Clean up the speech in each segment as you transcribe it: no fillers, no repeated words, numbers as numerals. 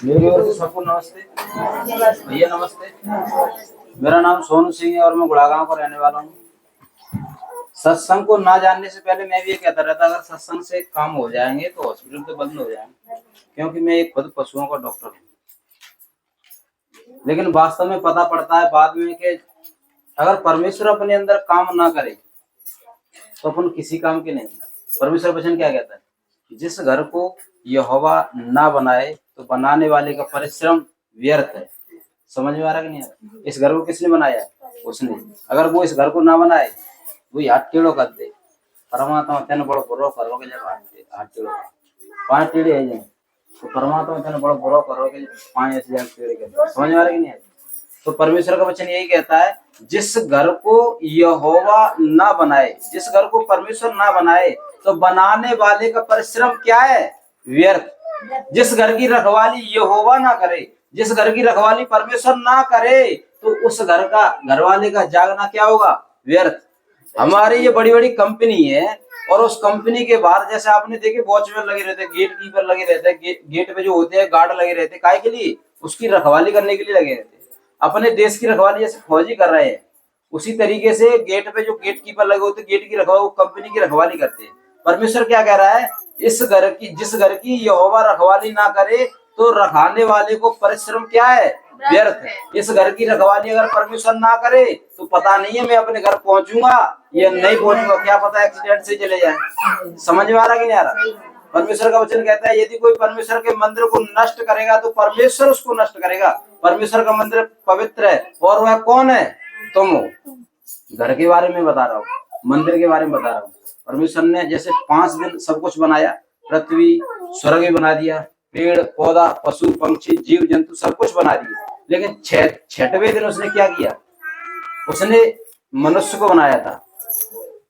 मेरी ओर से सबको नमस्ते। भैया नमस्ते। मेरा नाम सोनू सिंह है और मैं गुड़ागांव का रहने वाला हूँ। सत्संग को ना जानने से पहले मैं भी ये कहता रहता, अगर सत्संग से काम हो जाएंगे तो हॉस्पिटल तो बंद हो जाएंगे, क्योंकि मैं एक खुद पशुओं का डॉक्टर हूँ। लेकिन वास्तव में पता पड़ता है बाद में कि अगर परमेश्वर अपने अंदर काम ना करे तो अपन किसी काम के नहीं। परमेश्वर वचन क्या कहता है? जिस घर को यहोवा ना बनाए तो बनाने वाले का परिश्रम व्यर्थ है। समझ में आ रहा कि नहीं आ रहा? इस घर को किसने बनाया है? उसने। अगर वो इस घर को ना बनाए वो हाथ टेढ़ो कर दे, परमात्मा तेने बड़ो बुरो करोगे। जब हाथ टेढ़ो पांच टेढ़े है जाए तो परमात्मा तेने बड़ो बुरो करोगे, पांच ऐसे जाए टेढ़े कर। समझ में आ रहा कि नहीं? तो परमेश्वर का वचन यही कहता है, जिस घर को यहोवा ना बनाए, जिस घर को परमेश्वर ना बनाए तो बनाने वाले का परिश्रम क्या है? व्यर्थ। जिस घर की रखवाली यहोवा ना करे, जिस घर की रखवाली परमेश्वर ना करे तो उस घर का, घर वाले का जागना क्या होगा? व्यर्थ। हमारी ये बड़ी बड़ी कंपनी है और उस कंपनी के बाहर जैसे आपने देखे वॉचमैन लगे रहते, गेट कीपर लगे रहते, गेट पे जो होते हैं गार्ड लगे रहते, काहे के लिए? उसकी रखवाली करने के लिए लगे रहते। अपने देश की रखवाली जैसे फौजी कर रहे हैं, उसी तरीके से गेट पे जो गेट कीपर लगे होते, गेट की रखवाली, वो कंपनी की रखवाली करते हैं। परमेश्वर क्या कह रहा है? इस घर की, जिस घर की यहोवा रखवाली ना करे तो रखाने वाले को परिश्रम क्या है? व्यर्थ। इस घर की रखवाली अगर परमेश्वर ना करे तो पता नहीं है मैं अपने घर पहुंचूंगा या नहीं पहुंचूंगा, क्या पता एक्सीडेंट से चले जाए। समझ में आ रहा कि नहीं आ रहा? परमेश्वर का वचन कहता है, यदि कोई परमेश्वर के मंदिर को नष्ट करेगा तो परमेश्वर उसको नष्ट करेगा। परमेश्वर का मंदिर पवित्र है और वह कौन है? तुम हो। घर के बारे में बता रहा हूँ, मंदिर के बारे में बता रहा हूँ। परमेश्वर ने जैसे 5 दिन सब कुछ बनाया, पृथ्वी स्वर्ग भी बना दिया, पेड़ पौधा पशु पंक्षी जीव जंतु सब कुछ बना दिए, लेकिन छठवें दिन उसने क्या किया? उसने मनुष्य को बनाया था।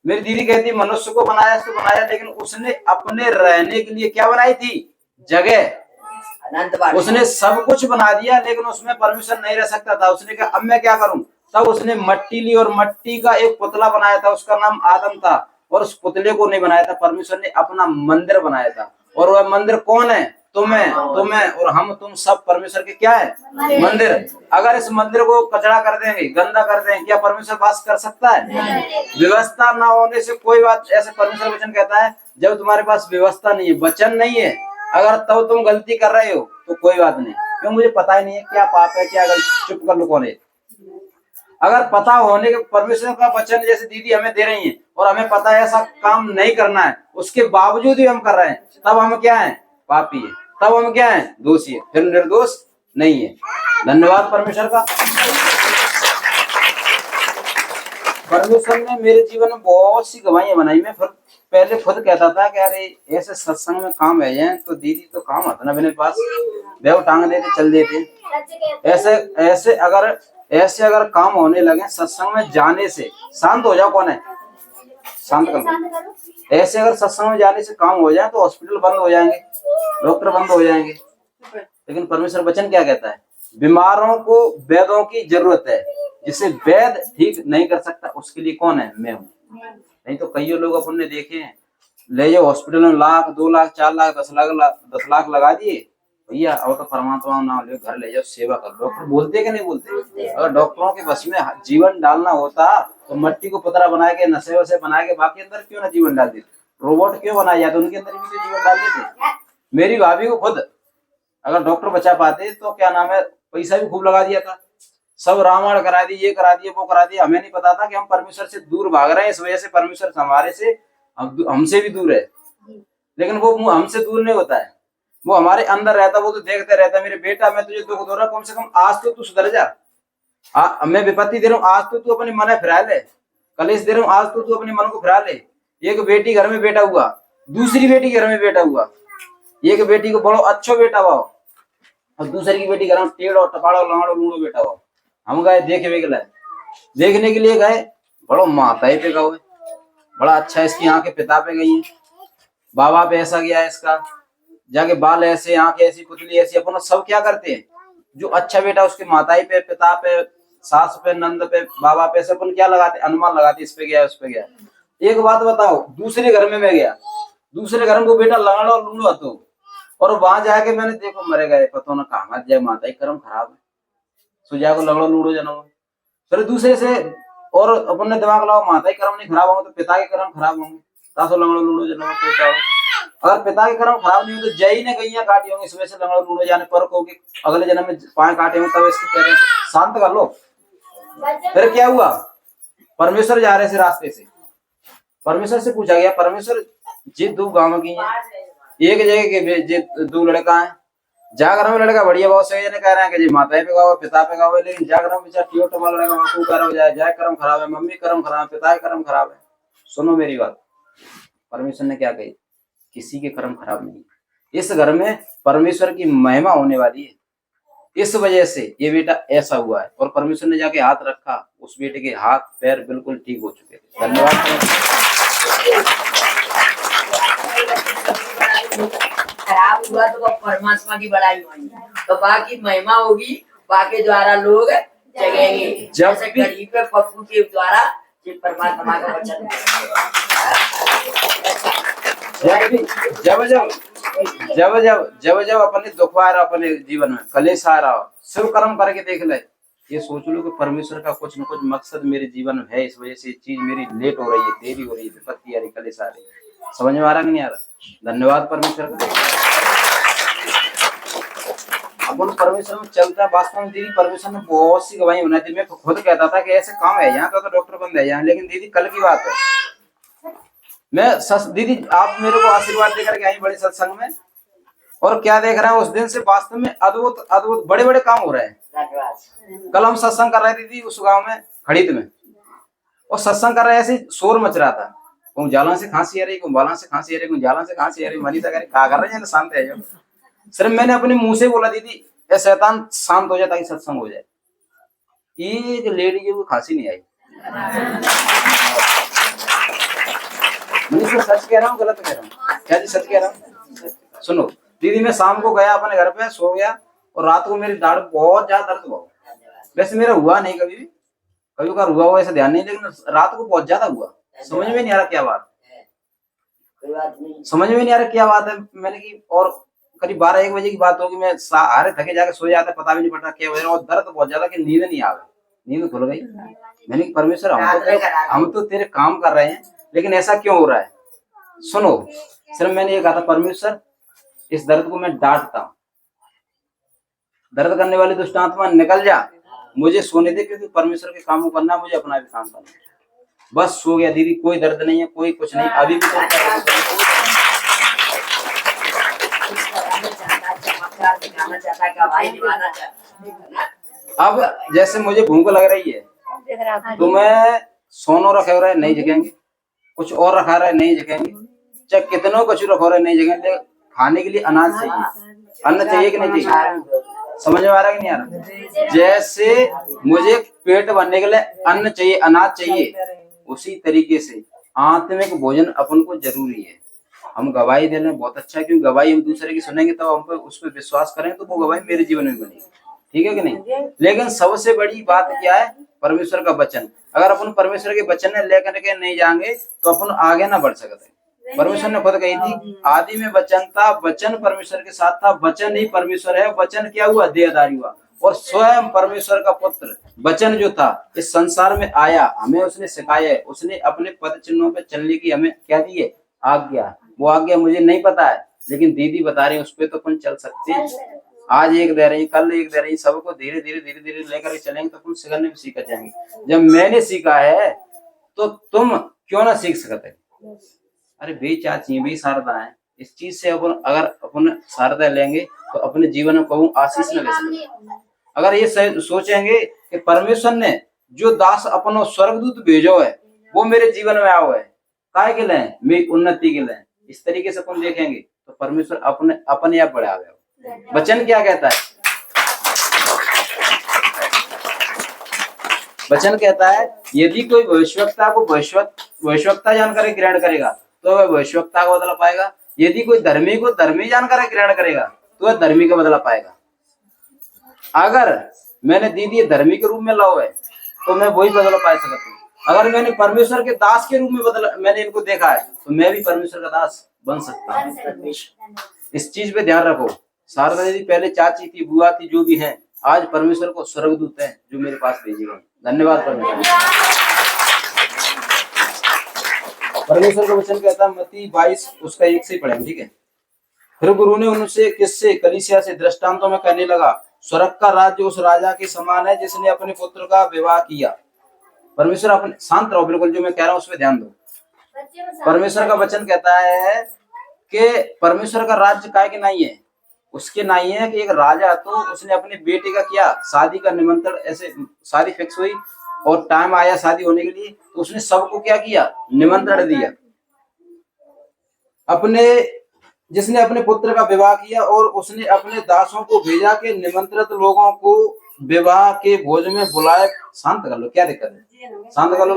मेरी दीदी कहती मनुष्य को बनाया तो बनाया, लेकिन उसने अपने रहने के लिए क्या बनाई थी? जगह। उसने सब कुछ बना दिया लेकिन उसमें परमेश्वर नहीं रह सकता था। उसने कहा अब मैं क्या करूं? तब उसने मट्टी ली और मट्टी का एक पुतला बनाया था, उसका नाम आदम था। और उस पुतले को नहीं बनाया था, परमेश्वर ने अपना मंदिर बनाया था। और वह मंदिर कौन है? तुम्हें और हम तुम सब परमेश्वर के क्या है? मंदिर। अगर इस मंदिर को कचरा कर देंगे, गंदा कर देंगे, क्या परमेश्वर वास कर सकता है? व्यवस्था ना होने से कोई बात, ऐसे परमेश्वर वचन कहता है, जब तुम्हारे पास व्यवस्था नहीं है, वचन नहीं है, अगर तब तुम गलती कर रहे हो तो कोई बात नहीं, क्यों? मुझे पता ही नहीं है क्या पाप है क्या गलती, चुप कर लो कौन है। अगर पता होने के परमेश्वर का वचन जैसे दीदी हमें दे रही है और हमें पता है ऐसा काम नहीं करना है, उसके बावजूद भी हम कर रहे हैं, तब हम क्या है? पापी है। तब हम क्या है? दोषी है, फिर निर्दोष नहीं है। धन्यवाद परमेश्वर का। परमेश्वर ने मेरे जीवन में बहुत सी गवाहियां बनाई। मैं पहले खुद कहता था कि अरे ऐसे सत्संग में काम है जाए तो दीदी तो काम आता ना मेरे पास, बेव टांग देते चल देते। ऐसे अगर काम होने लगे सत्संग में जाने से, शांत हो जाओ कौन है? शांत कर। ऐसे अगर सत्संग में जाने से काम हो जाए तो हॉस्पिटल बंद हो जाएंगे, डॉक्टर बंद हो जाएंगे। लेकिन परमेश्वर वचन क्या कहता है? बीमारों को वैद्यों की जरूरत है, जिसे वैद्य ठीक नहीं कर सकता उसके लिए कौन है? मैं हूँ। नहीं तो कई लोग अपन ने देखे हैं, ले जाओ हॉस्पिटल में 1 लाख 2 लाख 4 लाख 10 लाख लगा दिए, भैया और तो परमात्मा नाम ले, घर ले जाओ सेवा कर। डॉक्टर बोलते कि नहीं बोलते? अगर डॉक्टरों के बस में जीवन डालना होता तो मट्टी को पतरा बना के, नशे वसे बना के बाकी अंदर क्यों ना जीवन डाल देते? रोबोट क्यों बनाया जाता? उनके अंदर भी तो जीवन डाल देते। मेरी भाभी को खुद अगर डॉक्टर बचा पाते तो क्या नाम है, पैसा भी खूब लगा दिया था, सब रामायण करा दी, ये करा दिया वो करा दिया। हमें नहीं पता था कि हम परमेश्वर से दूर भाग रहे हैं, इस वजह से परमेश्वर हमारे से हमसे भी दूर है। लेकिन वो हमसे दूर नहीं होता है, वो हमारे अंदर रहता, वो तो देखते रहता है। मेरे बेटा मैं तुझे दुख दो रहा, कम से कम आज तो तू सुधर जा। मैं विपत्ति दे रहा हूँ, आज तो तू अपने मन फिरा ले। कलेश दे रहा हूँ, आज तो तू अपने मन को फिरा ले। एक बेटी घर में बेटा हुआ, दूसरी बेटी घर में बेटा हुआ, एक बेटी को बड़ो अच्छो बेटा हुआ और दूसरी की बेटी घर में टेढ़ो टपाड़ो लाड़ो लूड़ो बेटा हुआ। हम गए देखने के लिए गए, बड़ो माता पे गए, बड़ा अच्छा इसकी आंखें पिता पे गई, बाबा पे ऐसा गया इसका, जाके बाल ऐसे, आंखें ऐसी, पुतली ऐसी। अपन सब क्या करते हैं, जो अच्छा बेटा उसके माताई पे, पिता पे, सास पे, नंद पे, बाबा पे, से अपन क्या लगाते? अनुमान लगाते, इस पे गया उस पे गया। एक बात बताओ, दूसरे घर में मैं गया, दूसरे घर में वो बेटा लंगड़ा और लूंगा तो, और वहां जाके मैंने देखो मरे गए पतो ना कहा जाए, माता ही कर्म खराब है, सुजा को लंगड़ो लूड़ो जन्म। फिर दूसरे से और अपन ने दिमाग लगाओ, माता ही कर्म नहीं खराब होंगे तो पिता के कर्म खराब होंगे, तासो लंगड़ो लूड़ो जन्म। अगर पिता के कर्म खराब नहीं हो तो जय ने गैया काटी होंगी, इसमें से लंगड़ो लूड़ो जाने पर को अगले जन्म में पाए काटे होंगे, तब इसके पैर शांत कर लो। फिर क्या हुआ, परमेश्वर जा रहे थे रास्ते से, परमेश्वर से पूछा गया, परमेश्वर जी दो गांव की है, एक जगह के जे दो लड़का है, जागर में लड़का बढ़िया बहुत सही ने कह रहे हैं कि जी माता पे गाओ पिता पे गाओ, लेकिन जागर में बेचारा टियो टमाल लड़का वहां कर हो जाए, जाए कर्म खराब है, मम्मी कर्म खराब है, पिता के कर्म खराब है। सुनो मेरी बात, परमेश्वर ने क्या कही, किसी के कर्म खराब नहीं, इस घर में परमेश्वर की महिमा होने वाली है, इस वजह से ये बेटा ऐसा हुआ है। और परमेश्वर ने जाके हाथ रखा, उस बेटे के हाथ पैर बिल्कुल ठीक हो चुके थे। धन्यवाद। खराब हुआ तो परमात्मा की बड़ाई होगी, तो बाकी महिमा होगी, बाकी द्वारा लोग जगेंगे। जब गरीब पे पप्पू के द्वारा परमात्मा का वचन, जब जब जब जब जब जब अपने दुख आ रहा, अपने जीवन में कलेश आ रहा हो, सब कर्म करके देख ले, ये सोच लो कि परमेश्वर का कुछ न कुछ मकसद मेरे जीवन में है, इस वजह से चीज मेरी लेट हो रही है, देरी हो रही है, विपत्ति आ रही, कलेश आ रही। समझ में आ रहा कि नहीं आ रहा? धन्यवाद परमेश्वर का। अपन परमेश्वर में चलता है, वास्तव में दीदी परमेश्वर ने बहुत सी गवाही बनाई थी। मैं खुद कहता था कि ऐसे काम है यहाँ तो डॉक्टर बन जाए, लेकिन दीदी कल की बात है, मैं दीदी आप मेरे को आशीर्वाद देकर के आई बड़े सत्संग में, और क्या देख रहे हैं उस दिन से वास्तव में अद्भुत अद्भुत बड़े बड़े काम हो रहे हैं। कल हम सत्संग कर रहे थे दीदी उस गांव में खड़ीद में, और सत्संग कर रहे ऐसे शोर मच रहा था, कहूँ जाला से खांसी आ रही, कहूँ बाला से खांसी आ रही, कहूँ जाला से खांसी आ रही, मनीषा कह रही क्या कर रहे हैं, शांत है जो। सिर्फ मैंने अपने मुंह से बोला दीदी ए शैतान शांत हो जाए ताकि सत्संग हो जाए। एक लेडी जो खांसी नहीं आई। मनीषा सच कह रहा हूँ गलत कह रहा हूँ? क्या जी सच कह रहा हूँ? सुनो दीदी, मैं शाम को गया अपने घर पे, सो गया, और रात को मेरी दाढ़ बहुत ज्यादा दर्द हुआ। वैसे मेरा हुआ नहीं कभी भी, कभी कभार हुआ ऐसा ध्यान नहीं, लेकिन रात को बहुत ज्यादा हुआ। समझ में नहीं आ रहा क्या बात, समझ में नहीं आ रहा क्या बात है। मैंने की और करीब 12-1 बजे की बात होगी, मैं हारे थके जाके सो जाता, पता भी नहीं पड़ता क्या हो, और दर्द बहुत ज्यादा कि नींद नहीं आ गई, नींद खुल गई। मैंने कि परमेश्वर हम तो तेरे काम कर रहे हैं, लेकिन ऐसा क्यों हो रहा है? सुनो सिर्फ मैंने ये कहा था, परमेश्वर इस दर्द को मैं डांटता हूँ, दर्द करने वाली दुष्ट आत्मा निकल जा, मुझे सोने दे, क्योंकि परमेश्वर के काम को करना, मुझे अपना भी काम करना। बस सो गया दीदी, कोई दर्द नहीं है, कोई कुछ नहीं, अभी भी अब जैसे मुझे भूख लग रही है तो मैं सोनो रखे हो रहे नहीं जगेंगे, कुछ और रखा रहे नहीं जगेंगे, चाहे कितनों कछु रखो रहे नहीं जगेंगे, खाने के लिए अनाज चाहिए, अन्न चाहिए कि नहीं चाहिए? समझ में आ रहा है कि नहीं आ रहा? जैसे मुझे पेट भरने के लिए अन्न चाहिए, अनाज चाहिए, उसी तरीके से आत्मिक भोजन अपन को जरूरी है। हम गवाही देने बहुत अच्छा है, क्योंकि गवाही हम दूसरे की सुनेंगे तो हम उस पर विश्वास करें तो वो गवाही मेरे जीवन में बनेगी, ठीक है कि नहीं? लेकिन सबसे बड़ी बात क्या है? परमेश्वर का वचन। अगर अपन परमेश्वर के वचन ने लेकर के नहीं जाएंगे तो अपन आगे ना बढ़ सकते। परमेश्वर ने खुद कही थी, आदि में वचन था, वचन परमेश्वर के साथ था, वचन ही परमेश्वर है, वचन क्या हुआ? देहधारी हुआ, और स्वयं परमेश्वर का पुत्र वचन जो था इस संसार में आया, हमें उसने सिखाया है, उसने अपने पद चिन्हों पे चलने की हमें क्या दी है? आज्ञा। वो आज्ञा मुझे नहीं पता है, लेकिन दीदी बता रही है, उस पर तो अपन चल सकते हैं। आज एक दे रही, कल एक दे रही, सबको धीरे धीरे धीरे धीरे लेकर चलेंगे तो अपन सीखने भी सीख जाएंगे। जब मैंने सीखा है तो तुम क्यों ना सीख सकते? अरे बे चाची भी शारदा है, इस चीज से अपन अगर अपन शारदा लेंगे तो अपने जीवन में कहूँ आशीष न ले सकते। अगर ये सोचेंगे कि परमेश्वर ने जो दास अपनो स्वर्गदूत भेजो है वो मेरे जीवन में आओ है, काय के लिए? मेरी उन्नति के लिए। इस तरीके से अपन देखेंगे तो परमेश्वर अपने आप बढ़ा गया। वचन क्या कहता है? वचन कहता है यदि कोई भविष्यवक्ता को भविष्यवक्ता जानकर ग्रहण करेगा तो वह भविष्यवक्ता का बदला पाएगा, यदि कोई धर्मी को धर्मी जानकर ग्रहण करेगा तो वह धर्मी का बदला पाएगा। अगर मैंने दीदी धर्मी के रूप में लाओ है तो मैं वही बदला पा सकता हूँ, अगर मैंने परमेश्वर के दास के रूप में बदला, मैंने इनको देखा है, तो मैं भी परमेश्वर का दास बन सकता हूँ। इस चीज पे ध्यान रखो। शारदा दीदी पहले चाची थी, बुआ थी, जो भी है, आज परमेश्वर को स्वर्गदूत है जो मेरे पास भेजे गए। धन्यवाद परमेश्वर। परमेश्वर का वचन कहता है मत्ती 22 उसका 1 से पढ़ेंगे, ठीक है। फिर गुरु ने उनसे किससे कलीसिया से दृष्टांतों में कहने लगा, स्वर्ग का राज्य उस राजा के समान है जिसने अपने पुत्र का विवाह किया। परमेश्वर अपने, शांत रहो बिल्कुल, जो मैं कह रहा हूँ उस पर ध्यान दो। परमेश्वर का वचन कहता है कि परमेश्वर का राज्य काय के नहीं है, उसके नहीं है कि एक राजा, तो उसने अपने बेटे का किया शादी का निमंत्रण, ऐसे शादी फिक्स हुई और टाइम आया शादी होने के लिए, तो उसने सबको क्या किया, निमंत्रण दिया। अपने, जिसने अपने पुत्र का विवाह किया और उसने अपने दासों को भेजा कि निमंत्रित लोगों को विवाह के भोज में बुलाए। शांत कर लो, क्या दिक्कत है, शांत कर लो।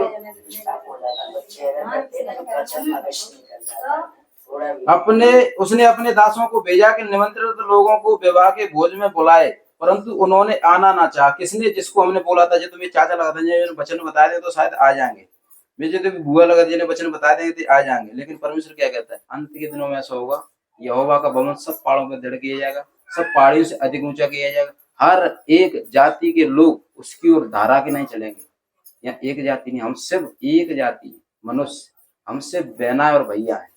उसने अपने दासों को भेजा कि निमंत्रित लोगों को विवाह के भोज में बुलाए, परंतु उन्होंने आना ना चाहा। किसने, जिसको हमने बोला था, जो तुम्हें चाचा लगा था, वचन बताए थे तो शायद आ जाएंगे, मुझे तो बुआ लगा जिन्हें वचन बता देंगे तो आ जाएंगे। लेकिन परमेश्वर क्या कहता है, अंत के दिनों में ऐसा होगा, यहोवा का भवन सब पहाड़ों पर दृढ़ किया जाएगा, सब पहाड़ियों से अधिक ऊंचा किया जाएगा। हर एक जाति के लोग उसकी ओर धारा के नहीं चलेंगे। या एक जाति नहीं, हम सिर्फ एक जाति मनुष्य, हमसे बहना और भैया है।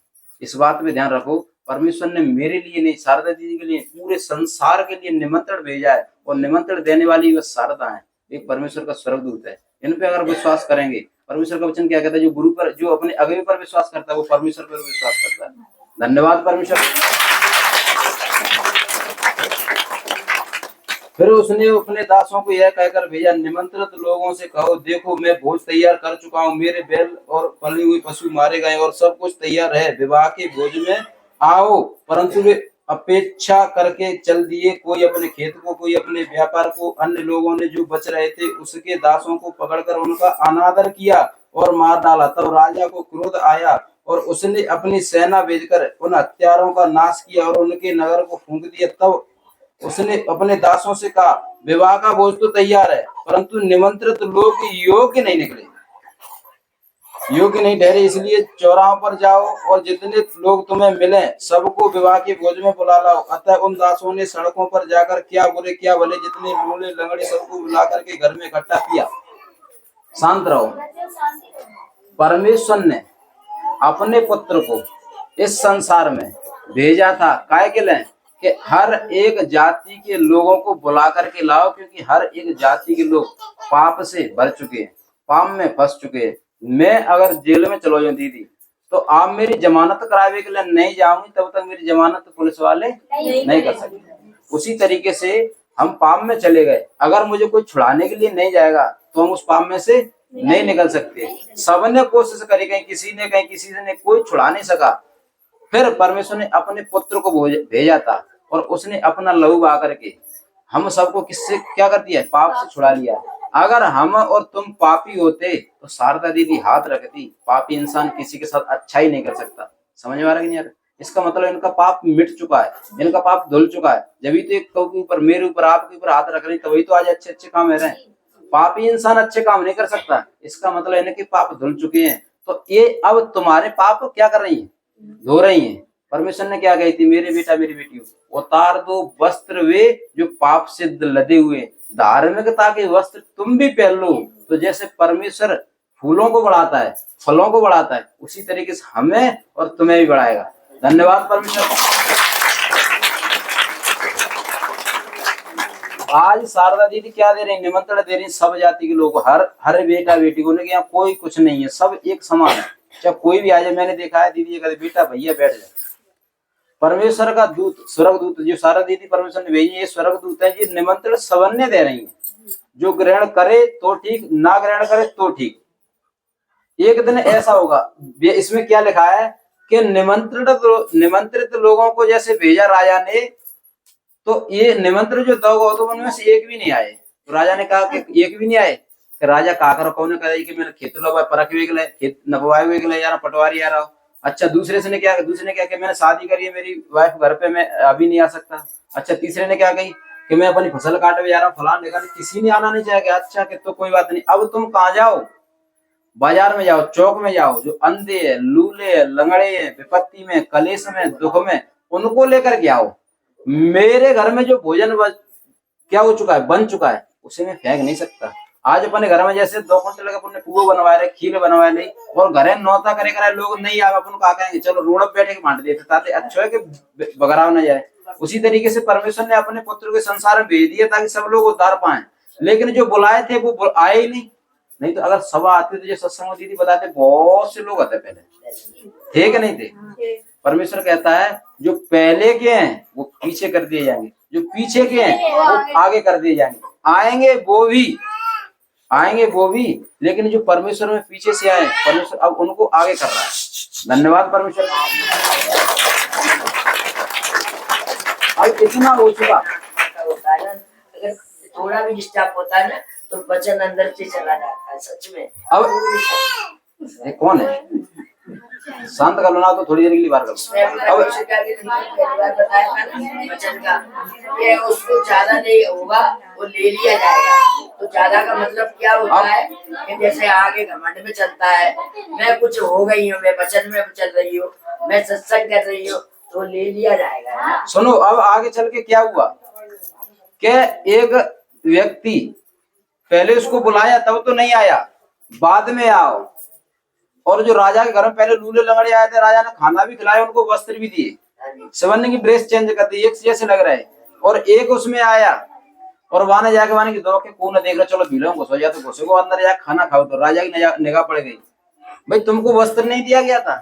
इस बात में ध्यान रखो। परमेश्वर ने मेरे लिए नहीं, शारदा दीदी के लिए, पूरे संसार के लिए निमंत्रण भेजा है, और निमंत्रण देने वाली वह शारदा है, एक परमेश्वर का स्वर्गदूत है। इन पे अगर विश्वास करेंगे, परमेश्वर का वचन क्या कहता है, जो गुरु पर, जो अपने अगुवे पर विश्वास करता है वो परमेश्वर पर विश्वास करता है। धन्यवाद परमेश्वर। फिर उसने अपने दासों को यह कहकर भेजा, निमंत्रित लोगों से कहो, देखो मैं भोज तैयार कर चुका हूँ, मेरे बैल और पले हुए पशु मारे गए और सब कुछ तैयार है, विवाह के भोज में आओ। परंतु वे अपेक्षा करके चल दिए, कोई अपने खेत को, कोई अपने व्यापार को। अन्य लोगों ने जो बच रहे थे उसके दासों को पकड़कर उनका अनादर किया और मार डाला। तब राजा को क्रोध आया और उसने अपनी सेना भेजकर उन हत्यारों का नाश किया और उनके नगर को फूंक दिया। तब उसने अपने दासों से कहा, विवाह का भोज तो तैयार है, परंतु निमंत्रित लोग योग्य नहीं निकले, योग्य नहीं ठहरे, इसलिए चौराहों पर जाओ और जितने लोग तुम्हें मिले सबको विवाह के भोज में बुला लाओ। अतः उन दासों ने सड़कों पर जाकर क्या बुरे क्या भले, जितने लूले लंगड़े सबको बुला करके घर में इकट्ठा किया। शांत रहो। परमेश्वर ने अपने पुत्र को इस संसार में भेजा था काय के लिए, कि हर एक जाति के लोगों को बुला करके लाओ, क्योंकि हर एक जाति के लोग पाप से भर चुके हैं, पाप में फंस चुके हैं। मैं अगर जेल में चलो जाऊं दीदी, तो आप मेरी जमानत करावे के लिए नहीं जाऊंगी, तब तक मेरी जमानत पुलिस वाले नहीं कर सकते। उसी तरीके से हम पाप में चले गए, अगर मुझे कोई छुड़ाने के लिए नहीं जाएगा तो हम उस पाप में से नहीं निकल सकते। सबने कोशिश करी, कहीं किसी ने, कहीं किसी ने, कोई छुड़ा नहीं सका। फिर परमेश्वर ने अपने पुत्र को भेजा था और उसने अपना लहू बहा करके हम सबको किससे क्या कर दिया, पाप से छुड़ा लिया। अगर हम और तुम पापी होते तो शारदा दीदी हाथ रखती। पापी इंसान किसी के साथ अच्छा ही नहीं कर सकता। समझ में आ रहा है कि नहीं आ रहा? इसका मतलब इनका पाप मिट चुका है, इनका पाप धुल चुका है। जब तो एक के ऊपर, मेरे ऊपर, आपके ऊपर हाथ रख रही, तभी तो आज अच्छे अच्छे काम हो रहे हैं। पापी इंसान अच्छे काम नहीं कर सकता, इसका मतलब इनके पाप धुल चुके हैं। तो ये अब तुम्हारे पाप क्या कर रही है, धो रही है। परमेश्वर ने क्या कही थी, मेरे बेटा मेरी बेटी, उतार दो वस्त्र वे जो पाप से लदे हुए, धार्मिकता के वस्त्र तुम भी पहन लो। तो जैसे परमेश्वर फूलों को बढ़ाता है, फलों को बढ़ाता है, उसी तरीके से हमें और तुम्हें भी बढ़ाएगा। धन्यवाद परमेश्वर। आज शारदा दीदी क्या दे रही, निमंत्रण दे रही सब जाति के लोगों, हर बेटा बेटी को। उनके यहाँ कोई कुछ नहीं है, सब एक समान है, चाहे कोई भी आ जाए। मैंने देखा है दीदी कहते, बेटा भैया बैठ जाए। परमेश्वर का दूत, स्वर्ग दूत, जो शारदा दीदी परमेश्वर ने भेजी, ये स्वर्ग दूत है, ये निमंत्रण सबने दे रही है। जो ग्रहण करे तो ठीक, ना ग्रहण करे तो ठीक। एक दिन ऐसा होगा, इसमें क्या लिखा है कि निमंत्रित लोगों को जैसे भेजा राजा ने, तो ये निमंत्रण जो दो तो उनमें से एक भी नहीं आए। तो राजा ने कहा कि एक भी नहीं आए। कि राजा काकर कौन कहा कि मैंने खेत लगा परख हुए गए, खेत नपवाए हुए गए, यार पटवारी आ रहा हो। अच्छा, दूसरे ने क्या कि मैंने शादी करी है, मेरी वाइफ घर पे, मैं अभी नहीं आ सकता। अच्छा, तीसरे ने क्या कही कि मैं अपनी फसल काटने जा रहा हूँ, फलान देखा। किसी ने आना नहीं चाहेगा। अच्छा कि तो कोई बात नहीं, अब तुम कहाँ जाओ, बाजार में जाओ, चौक में जाओ, जो अंधे है, लूले है, लंगड़े है, विपत्ति में, कलेश में, दुख में, उनको लेकर के आओ। मेरे घर में जो भोजन क्या हो चुका है, बन चुका है, उसे मैं फेंक नहीं सकता। आज अपने घर में जैसे 2 क्विंटल का अपने पुआ बनवाए रहे, खीर बनवाए नहीं, और घरे नौता करे करे लोग नहीं आवे, अपन को कहेंगे चलो रोड पे बैठे के बांट देते, ताकि अच्छा है कि बगराव न जाए। उसी तरीके से परमेश्वर ने अपने पुत्र के संसार में भेज दिया ताकि सब लोग उद्धार पाए, लेकिन जो बुलाए थे वो आए ही नहीं तो अगर सभा आती तो जो सत्संग दीदी बताते बहुत से लोग आते पहले, थे कि नहीं थे। परमेश्वर कहता है जो पहले के हैं वो पीछे कर दिए जाएंगे, जो पीछे के हैं वो आगे कर दिए जाएंगे। आएंगे वो भी, लेकिन जो परमेश्वर में पीछे से आए, परमेश्वर अब उनको आगे कर रहा है। धन्यवाद परमेश्वर। अब इतना हो चुका, अगर थोड़ा भी डिस्टर्ब होता है ना तो वचन अंदर से चला जाता है सच में। अब ये कौन है, शांत कर लो ना तो थोड़ी देर के लिए बाहर कर। अब बताया था ना वचन का कि उसको ज्यादा नहीं होगा, वो ले लिया जाएगा। तो ज्यादा का मतलब क्या होता है कि जैसे आगे घमंड में चलता है, मैं कुछ हो गई हूँ, मैं वचन में चल रही हूँ, मैं सत्संग कर रही हूँ, तो ले लिया जाएगा। सुनो, अब आगे चल के क्या हुआ कि एक व्यक्ति पहले उसको बुलाया तब तो नहीं आया, बाद में आओ। और जो राजा के घर में पहले लूले लंगड़े आए थे, राजा ने खाना भी खिलाया, उनको वस्त्र भी दिए, सवर्ण की ड्रेस चेंज कर दी, एक जैसे लग रहा है। और एक उसमें आया और वहां जाके वहां की दो के कौन देख रहा, चलो भीड़ों घुसो जा, तो घुसे को अंदर जाके खाना खाओ। तो राजा की निगाह पड़ गई, भाई तुमको वस्त्र नहीं दिया गया था,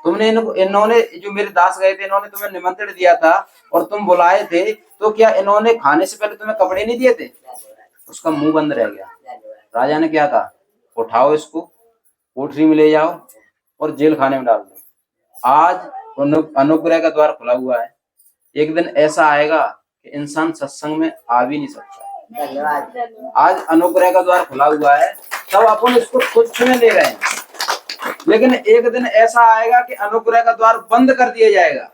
तुमने इन्होंने जो मेरे दास गए थे, इन्होंने तुम्हें निमंत्रण दिया था और तुम बुलाए थे, तो क्या इन्होंने खाने से पहले तुम्हें कपड़े नहीं दिए थे? उसका मुंह बंद रह गया। राजा ने क्या कहा, उठाओ इसको, कोठरी में ले जाओ और जेल खाने में डाल दो। आज अनुग्रह का द्वार खुला हुआ है, एक दिन ऐसा आएगा कि इंसान सत्संग में आ भी नहीं सकता। आज अनुग्रह का द्वार खुला हुआ है, तब अपन इसको तुच्छ में ले रहे हैं, लेकिन एक दिन ऐसा आएगा कि अनुग्रह का द्वार बंद कर दिया जाएगा।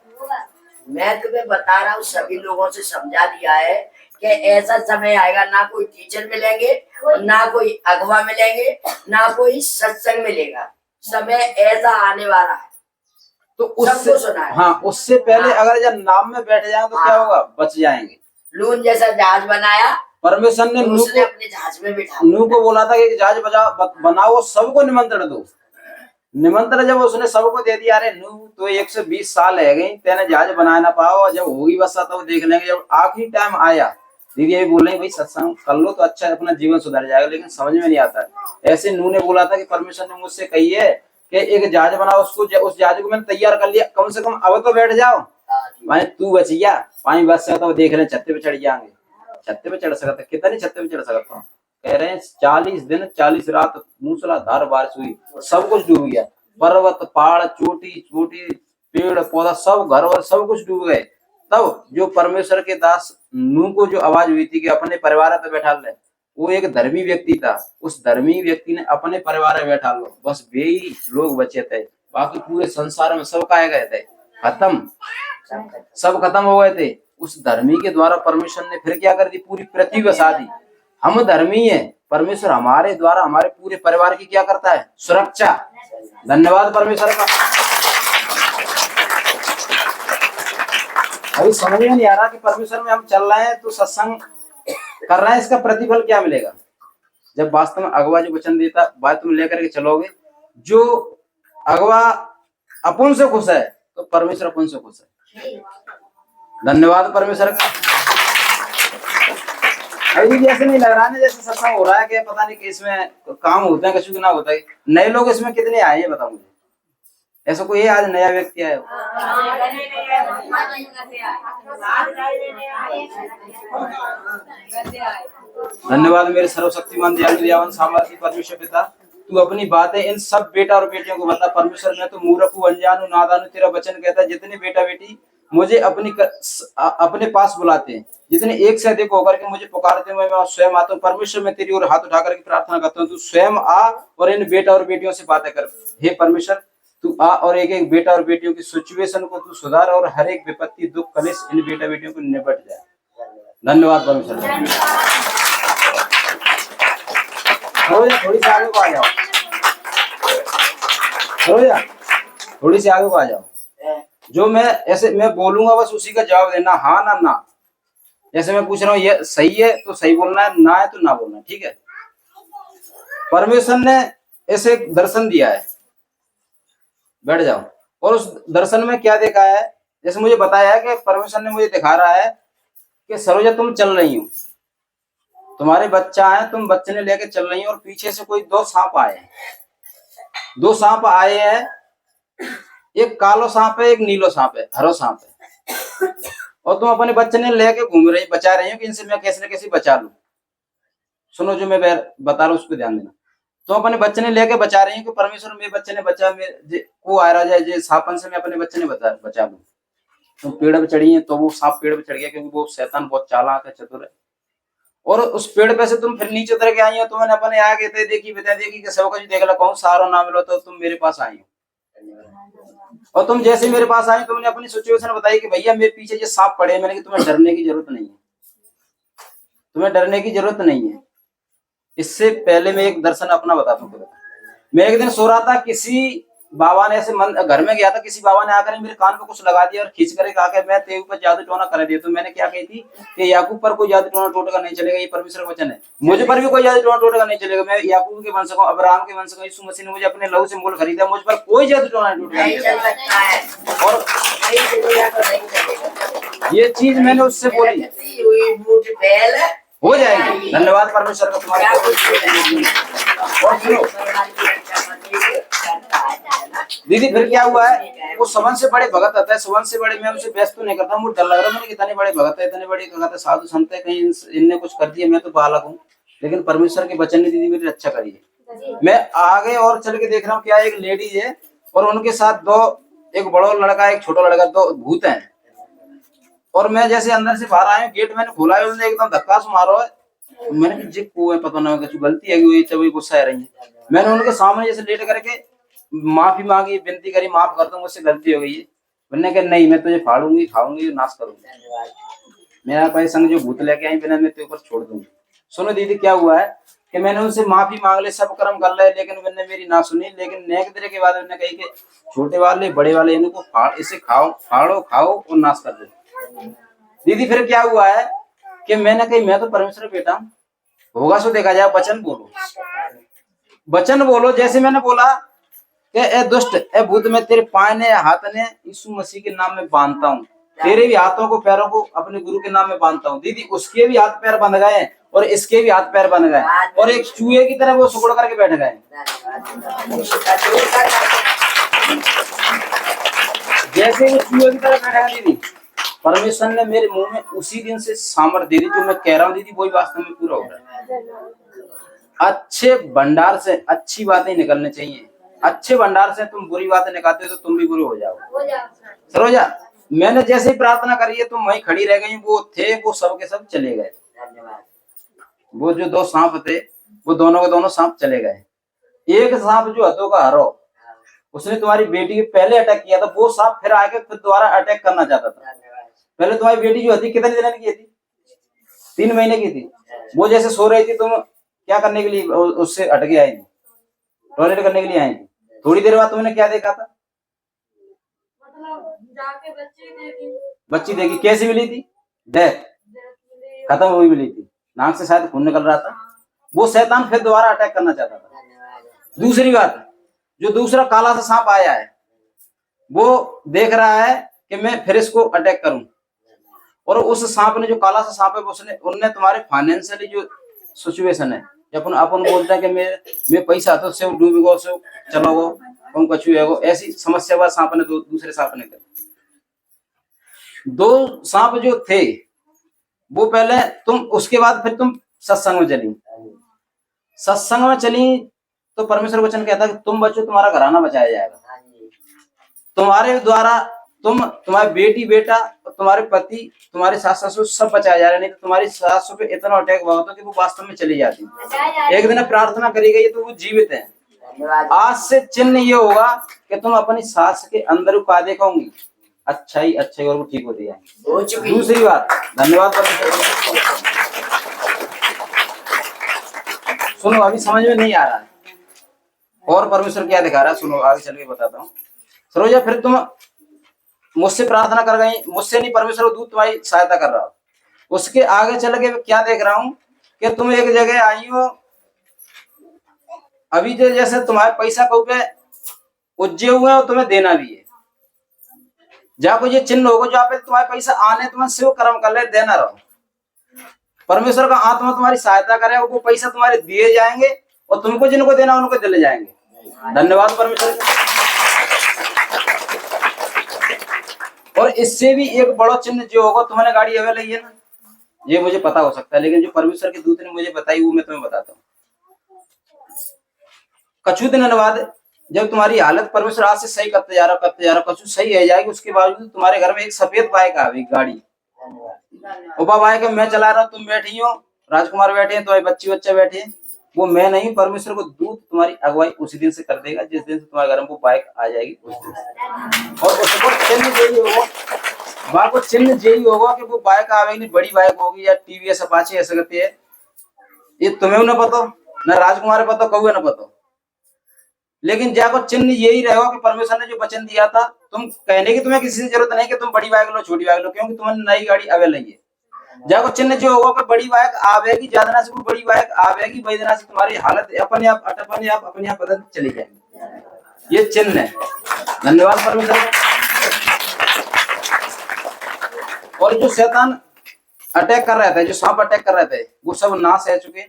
मैं तुम्हें बता रहा हूँ, सभी लोगों से समझा दिया है कि ऐसा समय आएगा, ना कोई टीचर मिलेंगे, ना कोई अगवा मिलेंगे, ना कोई सत्संग मिलेगा। समय ऐसा आने वाला है, तो उससे सुना है। हाँ, उससे पहले अगर जब नाम में बैठ जाए तो क्या होगा, बच जाएंगे। लून जैसा जहाज बनाया परमेश्वर ने नूह को अपने जहाज में बिठा, नूह को बोला था कि जहाज बनाओ, सबको निमंत्रण दो। निमंत्रण जब उसने सबको दे दिया, अरे नूह तो 120 साल रह गई, तेने जहाज बना ना पाओ, जब होगी बस तो देख लेंगे। जब आखिरी टाइम आया, दीदी ये बोल रही भाई सत्संग कर लो तो अच्छा है, अपना जीवन सुधर जाएगा, लेकिन समझ में नहीं आता है। ऐसे नूह ने बोला था कि परमेश्वर ने मुझसे कही है कि एक जहाज बनाओ, उसको उस जहाज को मैंने तैयार कर लिया, कम से कम अब तो बैठ जाओ। भाई तू बच गया, 5 बस से तो देख रहे छत्ते पे चढ़ जाएंगे। छत्ते पे चढ़ सकता, कितनी छत्ते पे चढ़ सकता हूँ, कह रहे हैं 40 दिन 40 रात मूसलाधार बारिश हुई, सब कुछ डूब गया, पर्वत पहाड़ चोटी चोटी पेड़ पौधा सब घर और सब कुछ डूब गए। तब जो परमेश्वर के दास नूह को जो आवाज हुई थी कि अपने परिवार पे बैठा ले, वो एक धर्मी व्यक्ति था, उस धर्मी व्यक्ति ने अपने परिवार में बैठा लो, बस वे ही लोग बचे थे, बाकी पूरे संसार में सब खाए गए थे, खत्म, सब खत्म हो गए थे। उस धर्मी के द्वारा परमेश्वर ने फिर क्या कर दी, पूरी पृथ्वी बसा दी। हम धर्मी है, परमेश्वर हमारे द्वारा हमारे पूरे परिवार की क्या करता है, सुरक्षा। धन्यवाद परमेश्वर का। अभी समझ में नहीं आ रहा कि परमेश्वर में हम चल रहे हैं तो सत्संग कर रहे हैं, इसका प्रतिफल क्या मिलेगा। जब वास्तव में अगवा जो वचन देता, बात तुम लेकर के चलोगे, जो अगवा अपन से खुश है तो परमेश्वर अपन से खुश है। धन्यवाद परमेश्वर का। अभी जैसे नहीं लग रहा है जैसे सत्संग हो रहा है कि पता नहीं कि इसमें काम होता है, कुछ ना होता है। नए लोग इसमें कितने आए हैं बताओ मुझे, ऐसा कोई आज नया व्यक्ति आया हो? धन्यवाद मेरे सर्वशक्तिमान दयालु दयावान सामर्थी परमेश्वर पिता, तू अपनी बातें इन सब बेटा और बेटियों को बता। परमेश्वर मैं तो मूर्ख हूं, अनजान हूं, नादान हूं। तेरा वचन कहता है जितने बेटा बेटी मुझे अपने पास बुलाते हैं, जितने एक से अधिक होकर के मुझे पुकारते हैं, मैं स्वयं आता हूँ। परमेश्वर मैं तेरी ओर हाथ उठाकर के प्रार्थना करता हूँ, तू स्वयं आ और इन बेटा और बेटियों से बातें कर। हे परमेश्वर तू आ और एक एक बेटा और बेटियों की सिचुएशन को तू सुधार और हर एक विपत्ति दुख कलेश इन बेटा बेटियों को निपट जाए। धन्यवाद परमेश्वर। थोड़ी सी आगे को आ जाओ। सरोजा थोड़ी सी आगे को आ जाओ। जो मैं ऐसे मैं बोलूंगा बस उसी का जवाब देना, हाँ ना ना। जैसे मैं पूछ रहा हूँ ये सही है तो सही बोलना है, ना है तो ना बोलना है, ठीक है। परमेश्वर ने ऐसे एक दर्शन दिया है, बैठ जाओ। और उस दर्शन में क्या देखा है, जैसे मुझे बताया है कि परमेश्वर ने मुझे दिखा रहा है कि सरोजा तुम चल रही हो, तुम्हारे बच्चा है, तुम बच्चे ने लेके चल रही हो और पीछे से कोई दो सांप आए हैं। दो सांप आए हैं, एक कालो सांप है, एक नीलो सांप है, हरो सांप है। और तुम अपने बच्चे ने लेके घूम रही, बचा रही हो कि इनसे मैं कैसे न कैसे बचा लूं। सुनो जो मैं बता रहा हूं उसको ध्यान देना। तुम अपने बच्चे ने लेके बचा रही हो कि परमेश्वर मेरे बच्चे ने बचा, मेरे को आ रहा जाए सांपन से मैं अपने बच्चे ने बचा लूं। तुम पेड़ पे चढ़ी है तो वो सांप पेड़ पे चढ़ गया, क्योंकि वो शैतान बहुत चालाक है, चतुर है। और उस पेड़ पे से तुम फिर नीचे उतर के आई हो, तो मैंने अपने आगे देखी बता देखी कि सब कुछ देख ला, कहूँ सारो ना मिलो तो तुम मेरे पास आई हो। और तुम जैसे मेरे पास आई तुमने अपनी सिचुएशन बताई कि भैया मेरे पीछे ये सांप पड़े, मैंने कि तुम्हें डरने की जरूरत नहीं है, तुम्हें डरने की जरूरत नहीं है। इससे पहले मैं एक दर्शन अपना बताता हूँ। मैं एक दिन सो रहा था, किसी बाबा ने ऐसे घर में गया था, किसी बाबा ने आकर मेरे कान पे कुछ लगा दिया और खींच कर कहा कि मैं तेरे ऊपर जादू टोना कर दिया। तो मैंने क्या कही थी कि याकूब पर कोई जादू टोना टोटका नहीं चलेगा, ये परमेश्वर का वचन है। मुझे पर भी कोई जादू टोना टोटका नहीं चलेगा, मैं याकूब के वंश का, अब्राहम के वंश का, यीशु मसीह ने मुझे अपने लहू से मोल खरीदा, मुझ पर कोई जादू टोना टोटका नहीं चलेगा। और ये चीज मैंने उससे बोली हो जाएगी। धन्यवाद परमेश्वर का तुम्हारे। और सुनो दीदी, फिर क्या हुआ है, वो समन से बड़े भगत आता है, समन से बड़े, मैं उनसे व्यस्त तो नहीं करता, मुझे डर लग रहा है, मैंने कितने बड़े भगत है, इतने बड़े कहते साधु संत है, कहीं इनने कुछ कर दिया, मैं तो बालक हूँ। लेकिन परमेश्वर के वचन ने दीदी मेरी रक्षा करी है। मैं आगे और चल के देख रहा हूँ, क्या एक लेडीज है और उनके साथ दो, एक बड़ा लड़का एक छोटा लड़का, दो भूत है। और मैं जैसे अंदर से बाहर आया, गेट मैंने खोला है, उन्होंने एकदम धक्का से मारो है। मैंने जिप को है, पता ना कुछ गलती है हुई, तभी गुस्सा आ रही है। मैंने उनके सामने जैसे लेट करके माफी मांगी, विनती करी, माफ कर दो, मुझसे गलती हो गई है। मैंने कहा नहीं, मैं तुझे फाड़ूंगी, खाऊंगी, नाश करूंगी, मेरा कोई संग जो भूत लेके आई बिना मैं तेरे ऊपर छोड़ दूंगी। सुनो दीदी, क्या हुआ है कि मैंने उनसे माफी मांग ले, सब कर्म कर ले, लेकिन मैंने मेरी ना सुनी। लेकिन नेक देने के बाद मैंने कही कि छोटे वाले बड़े वाले इनको फाड़, इसे खाओ, फाड़ो, खाओ और नाश कर दो। दीदी फिर क्या हुआ है कि मैंने कही मैं तो परमेश्वर बेटा हूं, होगा सो देखा जाए, वचन बोलो, वचन बोलो। जैसे मैंने बोला कि ए दुष्ट, ए भूत, मैं तेरे पाए ने हाथ ने यीशु मसीह के नाम में बांधता हूँ, तेरे भी हाथों को पैरों को अपने गुरु के नाम में बांधता हूँ। दीदी उसके भी हाथ पैर बंध गए और इसके भी हाथ पैर बंध गए और एक चूहे की तरह वो सुकड़ करके बैठ गए। जैसे वो चूहे की तरह बैठा दीदी, परमेश्वर ने मेरे मुंह में उसी दिन से सामर्थ दे दी, जो मैं कह रहा हूँ दीदी वही वास्तव में पूरा हो रहा है। अच्छे भंडार से अच्छी बातें निकलनी चाहिए, अच्छे भंडार से तुम बुरी बातें निकालते हो तो तुम भी बुरे हो जाओ। सरोजा, मैंने जैसे ही प्रार्थना करी है तुम वहीं खड़ी रह गई, वो थे वो सब के सब चले गए। वो जो दो सांप थे वो दोनों के दोनों सांप चले गए। एक सांप जो हथों का हरो, उसने तुम्हारी बेटी के पहले अटैक किया था, वो सांप फिर आके फिर दोबारा अटैक करना चाहता था। पहले तुम्हारी बेटी जो थी कितने दिन की थी, 3 महीने की थी। वो जैसे सो रही थी, तुम क्या करने के लिए उससे हट के आई थी, टॉयलेट करने के लिए आई थी। थोड़ी देर बाद तुमने क्या देखा था, जाके बच्ची देखी। कैसी मिली थी, डेथ खत्म हुई मिली थी, नाक से शायद खून निकल रहा था। वो शैतान फिर दोबारा अटैक करना चाहता था। दूसरी बात, जो दूसरा काला सा सांप आया है वो देख रहा है कि मैं फिर इसको अटैक करूं, और उस सांप ने, जो काला सा सांप है, उसने उनने तुम्हारे फाइनेंशियली जो सिचुएशन है, जब अपन बोलता है कि मैं पैसा तो से डूब गो, से चलो गो, तुम कछु है गो, ऐसी समस्या वाला सांप ने दूसरे सांप ने कर। दो सांप जो थे वो पहले तुम, उसके बाद फिर तुम सत्संग में चली। सत्संग में चली तो परमेश्वर वचन कहता है कि तुम बचो, तुम्हारा घराना बचाया जाएगा, तुम्हारे द्वारा तुम्हारी बेटी बेटा, तुम्हारे पति, तुम्हारे सास ससुर सब बचाया जा रहा है। नहीं तो तुम्हारी सास पे इतना अटैक हुआ होता कि वो वास्तव में चली जाती। एक दिन प्रार्थना करी गई तो वो जीवित है। आज से चिन्ह ये होगा कि तुम अपनी सास के अंदर का देखोगी, अच्छा ही और वो ठीक होती है। दूसरी बात, धन्यवाद परमेश्वर। सुनो, अभी समझ में नहीं आ रहा है, और परमेश्वर क्या दिखा रहा है, सुनो आगे चल के बताता हूँ। सरोजा, फिर तुम मुझसे प्रार्थना कर गई, मुझसे नहीं, परमेश्वर दूत तुम्हारी सहायता कर रहा हो। उसके आगे चल के क्या देख रहा हूँ कि तुम एक जगह आई हो, अभी जो जैसे तुम्हारे पैसा कऊ पे उज्जे हुए हैं और तुम्हें देना भी है। जाको ये चिन्ह होगा जो पे तुम्हारे पैसा आने, तुम्हें शिव कर्म कर ले, देना रहो। परमेश्वर का आत्मा तुम्हारी सहायता करे, वो पैसा तुम्हारे दिए जाएंगे और तुमको जिनको देना उनको दिले जाएंगे। धन्यवाद परमेश्वर। और इससे भी एक बड़ा चिन्ह जो होगा, तुम्हारे गाड़ी अवे लगी है ना, ये मुझे पता हो सकता है, लेकिन जो परमेश्वर के दूत ने मुझे बताई वो मैं तुम्हें बताता हूँ। कछु दिन बाद जब तुम्हारी हालत परमेश्वर आज से सही करते जा रहा कछु सही है जाएगी, उसके बावजूद तुम्हारे घर में एक सफेद बाइक आ गई, गाड़ी उपा बाइक मैं चला रहा हूँ, तुम बैठी हो, राजकुमार बैठे हैं, तुम्हारे बच्चे बैठे हैं, वो मैं नहीं, परमेश्वर को दूत तुम्हारी अगुवाई उसी दिन से कर देगा जिस दिन से तुम्हारे घर में वो बाइक आ जाएगी उस दिन से। और उसको चिन्ह यही होगा, वहां को चिन्ह यही होगा कि वो बाइक आवेगी, बड़ी बाइक होगी या टीवीएस अपाचे ऐसे करती है। ये तुम्हें न पता, न राजकुमार पता, कौए न पता, लेकिन जाको चिन्ह यही रहेगा कि परमेश्वर ने जो वचन दिया था, तुम कहने की तुम्हें किसी से जरूरत नहीं कि तुम बड़ी बाइक लो छोटी बाइक लो, क्योंकि तुम्हें नई गाड़ी अवेल है। जाको चिन्ह जो होगा कि बड़ी बाइक आवेगी, ज्यादा से वो बड़ी बाइक आवेगी, वही दिन से तुम्हारी हालत अपने आप बदल चली जाएगी। ये चिन्ह है। धन्यवाद परमेश्वर। और जो शैतान अटैक कर रहा था, जो सांप अटैक कर रहे थे, वो सब नाश रह चुके।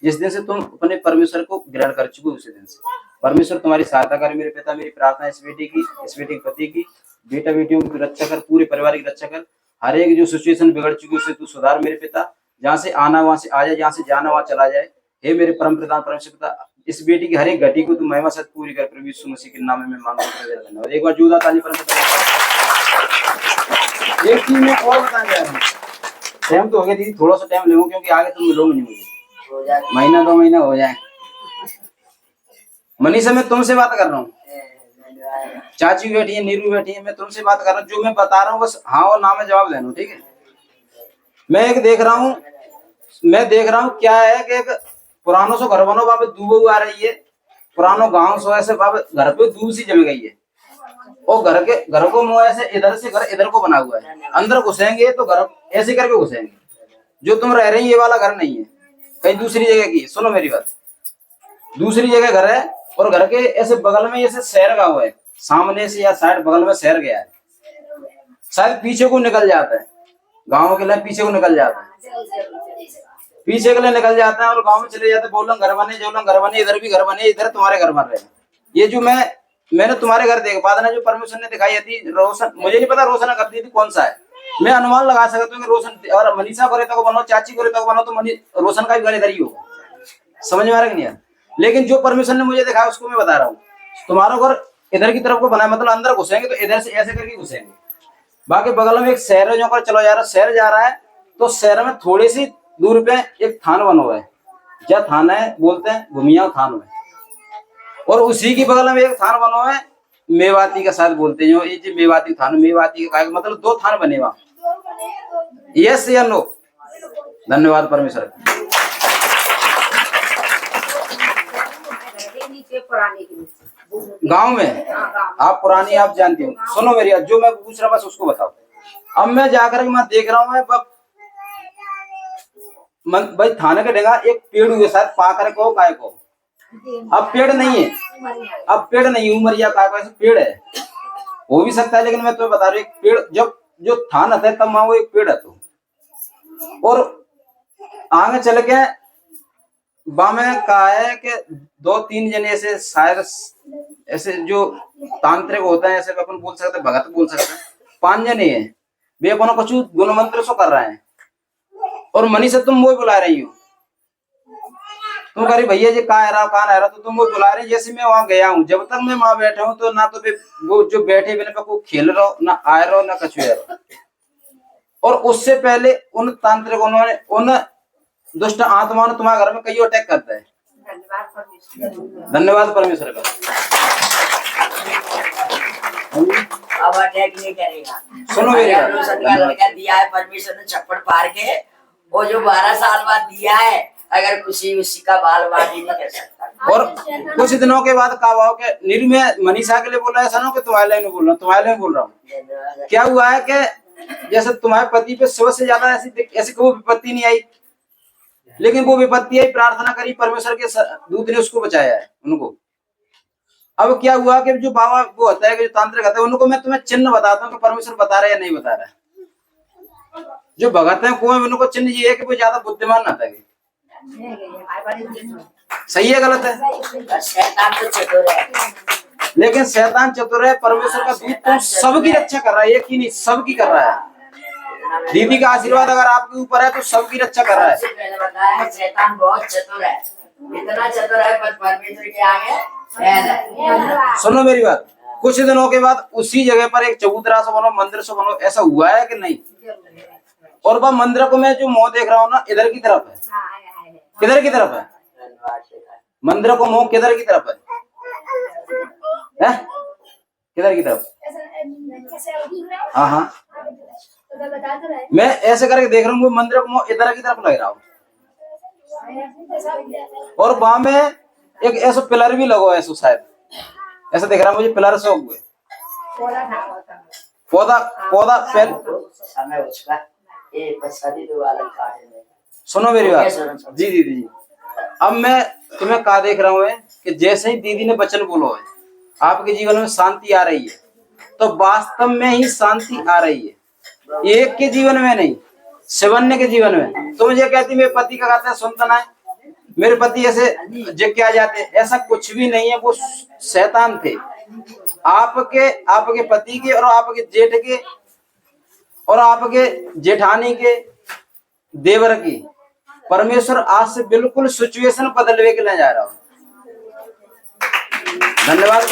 जिस दिन से तुम अपने परमेश्वर को ग्रहण कर चुके, उसी दिन से परमेश्वर तुम्हारी सहायता करे। मेरे पिता, मेरी प्रार्थना इस बेटी की, इस बेटे के पति की, बेटा बेटियों की रक्षा कर, पूरे परिवार की रक्षा कर। हर एक जो सिचुएशन बिगड़ चुकी है उसे तू सुधार मेरे पिता। जहाँ से आना वहां से आ जाए, जहाँ से जाना वहां चला जाए। हे मेरे परम प्रधान परमेश्वर पिता, इस बेटी की हर एक घटी को तू महिमा से पूरी कर, प्रभु यीशु मसीह के नाम में मांगता हूं। धन्यवाद। एक बार जोरदार ताली परम पिता। एक चीज मैं और बताने जा रहा हूँ, टाइम तो हो गया दीदी, थोड़ा सा टाइम लूंगा क्योंकि आगे तुम मिलोगे नहीं मुझे, महीना 2 महीना हो जाए। मनीषा, मैं तुमसे बात कर रहा हूँ, चाची बैठी है, नीरू बैठी है, मैं तुमसे बात कर रहा हूँ। जो मैं बता रहा हूँ बस हाँ और ना में जवाब देना, ठीक है। मैं एक देख रहा हूँ, क्या है कि एक पुरानो सो घर बनो, वहां पे दूब आ रही है, पुरानो गांव सो ऐसे घर पे दूब सी जम गई है। और घर को मुंह ऐसे इधर से घर इधर को बना हुआ है, अंदर घुसेंगे तो घर ऐसे करके घुसेंगे। जो तुम रह रही ये वाला घर नहीं है, कहीं दूसरी जगह की। सुनो मेरी बात, दूसरी जगह घर है और घर के ऐसे बगल में ऐसे शहर गाँव है, सामने से या साइड बगल में शहर गया है, शायद पीछे को निकल जाता है, गाँव के लिए पीछे को निकल जाता है, पीछे के लिए निकल जाता है और गाँव में चले जाते हैं। बोल घर बने, जो लोग घर बने, इधर भी घर बने, इधर तुम्हारे घर बन रहे हैं। ये जो मैंने तुम्हारे घर देख बाद ना जो परमेश्वर ने दिखाई थी रोशन, मुझे नहीं पता रोशन कर दी थी कौन सा है, मैं अनुमान लगा सकता हूँ कि रोशन और मनीषा को रहता को बनो, चाची को रहता को बनो, तो रोशन का भी घर इधर ही होगा। समझ में आ रहा है कि नहीं? लेकिन जो परमेश्वर ने मुझे दिखाया उसको मैं बता रहा हूँ। तुम्हारा घर इधर की तरफ को बना, मतलब अंदर घुसेंगे तो इधर से ऐसे करके घुसेंगे। बाकी बगल में एक शहर है, जो कर चलो यार शहर जा रहा है, तो शहर में थोड़ी सी दूर पे एक थान बना हुआ है, क्या थाना है बोलते हैं, भूमिया थान है। और उसी की बगल में एक थान बना हुआ है मेवाती का, साथ बोलते हैं ये जो मेवाती थान, मेवाती का मतलब 2 थान बने वहां। यस या नो? धन्यवाद परमेश्वर। गांव में आप पुरानी आप जानती हो। सुनो मेरी, जो मैं पूछ रहा बस उसको बताओ। अब मैं जाकर मैं देख रहा हूँ भाई थाने के डेगा एक पेड़ हुए, शायद पाकर को काय को, अब पेड़ नहीं है, अब पेड़ नहीं, उमरिया काय को ऐसे पेड़ है, हो भी सकता है, लेकिन मैं तुम्हें बता रहा हूँ एक पेड़ जब जो थान आता है तब वहां वो एक पेड़ है। तो और आगे चल के बामे कहा है कि 2-3 जने ऐसे शायद ऐसे जो तांत्रिक होता है, ऐसे अपन बोल सकते, भगत बोल सकते हैं, 5 जने हैं, वे अपना कुछ गुण मंत्र सो कर रहे हैं। और मनीषा तुम वो बुला रही हो, तुम कह रही भैया जी कहाँ रह रहा, तो तुम वो बुला रही। जैसे मैं वहां गया हूँ, जब तक मैं वहां बैठा हूँ तो ना तो वो जो बैठे बिना पे को खेल रहा हो, ना आए रहो, ना कछु रहो। और उससे पहले उन तांत्रिकों ने, उन दुष्ट आत्माओं ने तुम्हारे घर में कई अटैक करता है। धन्यवाद परमेश्वर का। अब अटैक नहीं करेगा। सुनो मेरी बात, रोशन का लड़का दिया है परमेश्वर ने छप्पड़ पार के, वो जो 12 साल बाद दिया है, अगर खुशी उसी का बाल बात ही नहीं कर सकता। और कुछ दिनों के बाद कहा हुआ कि नीरू में मनीषा के लिए बोल रहा है, ऐसा ना हो कि तुम्हारे लिए नहीं बोल रहा हूँ, तुम्हारे लिए बोल रहा हूँ। क्या हुआ है कि जैसे तुम्हारे पति पे सबसे से ज्यादा ऐसी कोई विपत्ति नहीं आई, लेकिन वो विपत्ति आई, प्रार्थना करी, परमेश्वर के दूत ने उसको बचाया है उनको। अब क्या हुआ कि जो बाबा वो होता है, जो तांत्रिक होता है, उनको मैं तुम्हें चिन्ह बताता हूँ कि परमेश्वर बता रहा है या नहीं बता रहा है। जो भगत है को उनको चिन्ह ये है कि वो ज्यादा बुद्धिमान ना था। सही है गलत है? शैतान तो चतुर है, लेकिन शैतान चतुर है, परमेश्वर का दूत तो सबकी रक्षा कर रहा है, एक ही नहीं सबकी कर रहा है। दीदी का आशीर्वाद अगर आपके ऊपर है तो सबकी रक्षा कर रहा है। मैंने बताया शैतान बहुत चतुर है, इतना चतुर है पर परमेश्वर के आगे फैल है। सुनो मेरी बात, कुछ दिनों के बाद उसी जगह पर एक चबूतरा से बनो, मंदिर से बनो, ऐसा हुआ है कि नहीं? और वह मंदिर को मैं जो मुंह देख रहा हूँ ना, इधर की तरफ है। किधर की तरफ है मंदिर को मुंह? किधर की तरफ है? किधर की तरफ? हाँ हाँ, मैं ऐसे करके देख रहा हूँ, मंदिर को मुंह इधर की तरफ लग रहा हूँ। और वहां में एक ऐसा पिलर भी लगा है, शायद ऐसा दिख रहा है मुझे, पिलर से हुए पौधा पौधा फैल। समय उसका ये प्रसादी दोबारा काटने। सुनो मेरी बात जी दीदी जी, अब मैं तुम्हें कहा देख रहा हूँ कि जैसे ही दीदी ने वचन बोलो है आपके जीवन में शांति आ रही है, तो वास्तव में ही शांति आ रही है, एक के जीवन में नहीं, शिवन्य के जीवन में। तो मुझे कहती मेरे पति का कहते हैं सुनता ना है, मेरे पति ऐसे जग आ जाते, ऐसा कुछ भी नहीं है। वो शैतान थे, आपके पति के और आपके जेठ के और आपके जेठानी के देवर की। परमेश्वर आज से बिल्कुल सिचुएशन बदलवे के लिए जा रहा हूं। धन्यवाद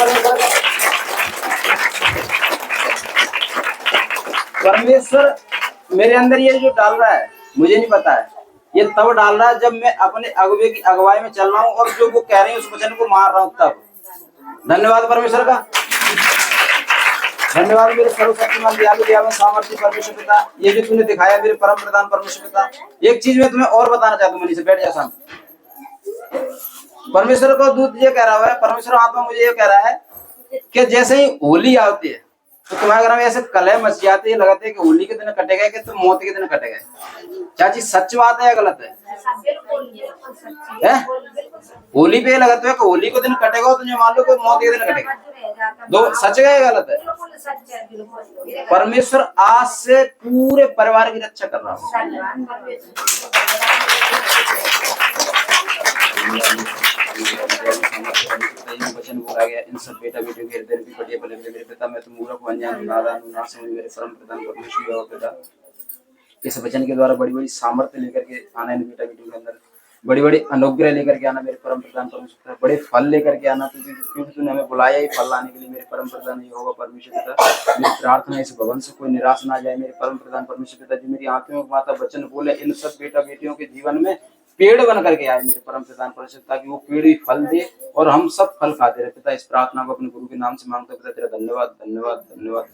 परमेश्वर मेरे अंदर ये जो डाल रहा है मुझे नहीं पता है, ये तब डाल रहा है जब मैं अपने अगुवे की अगुवाई में चल रहा हूँ और जो वो कह रहे हैं उस वचन को मार रहा हूँ तब। धन्यवाद परमेश्वर का, धन्यवाद मेरे सर्वशक्तिमान दयालु दयावान सामर्थ्य परमेश्वर पिता, ये जो तूने दिखाया मेरे परम प्रधान परमेश्वर पिता। एक चीज मैं तुम्हें और बताना चाहता हूँ, मनीष बैठ जा सामने। परमेश्वर को दूत ये कह रहा है, परमेश्वर आत्मा मुझे ये कह रहा है कि जैसे ही होली आती है तो तुम्हारे घर में ऐसे कलह मच जाते हैं, लगाते हैं कि होली के दिन कटे गए कि तुम मौत के दिन कटे गए। चाची सच बात है या गलत है? होली पे लगाते हो कि होली को दिन कटेगा तो मान लो कोई मौत के दिन कटेगा, दो सच है या गलत है? परमेश्वर आज से पूरे परिवार की रक्षा कर रहा हूँ। वचन बोला गया, इन सब बेटा बेटियों के हृदय भी बढ़िया भले मेरे पिता, मैं तो मूर्ख अनजान नादान ना समझ मेरे परम प्रधान परमेश्वर हो पिता। इस वचन के द्वारा बड़ी बड़ी सामर्थ्य लेकर के आना इन बेटा बेटियों के अंदर, बड़ी बड़ी अनुग्रह लेकर के आना मेरे परम प्रधान परमेश्वर, बड़े फल लेकर के आना, क्योंकि तूने हमें बुलाया ही फल लाने के लिए मेरे परम प्रधान ये होगा परमेश्वर पिता। मेरी प्रार्थना इस भवन से कोई निराश ना जाए मेरे परम प्रधान परमेश्वर पिता। जो मेरी आंखों में माता वचन बोले, इन सब बेटा बेटियों के जीवन में पेड़ बन करके आए मेरे परम प्रधान परमेश्वर, ताकि वो पेड़ ही फल दे और हम सब फल खाते रहे पिता। इस प्रार्थना को अपने गुरु के नाम से मांगते पिता, तेरा धन्यवाद धन्यवाद धन्यवाद।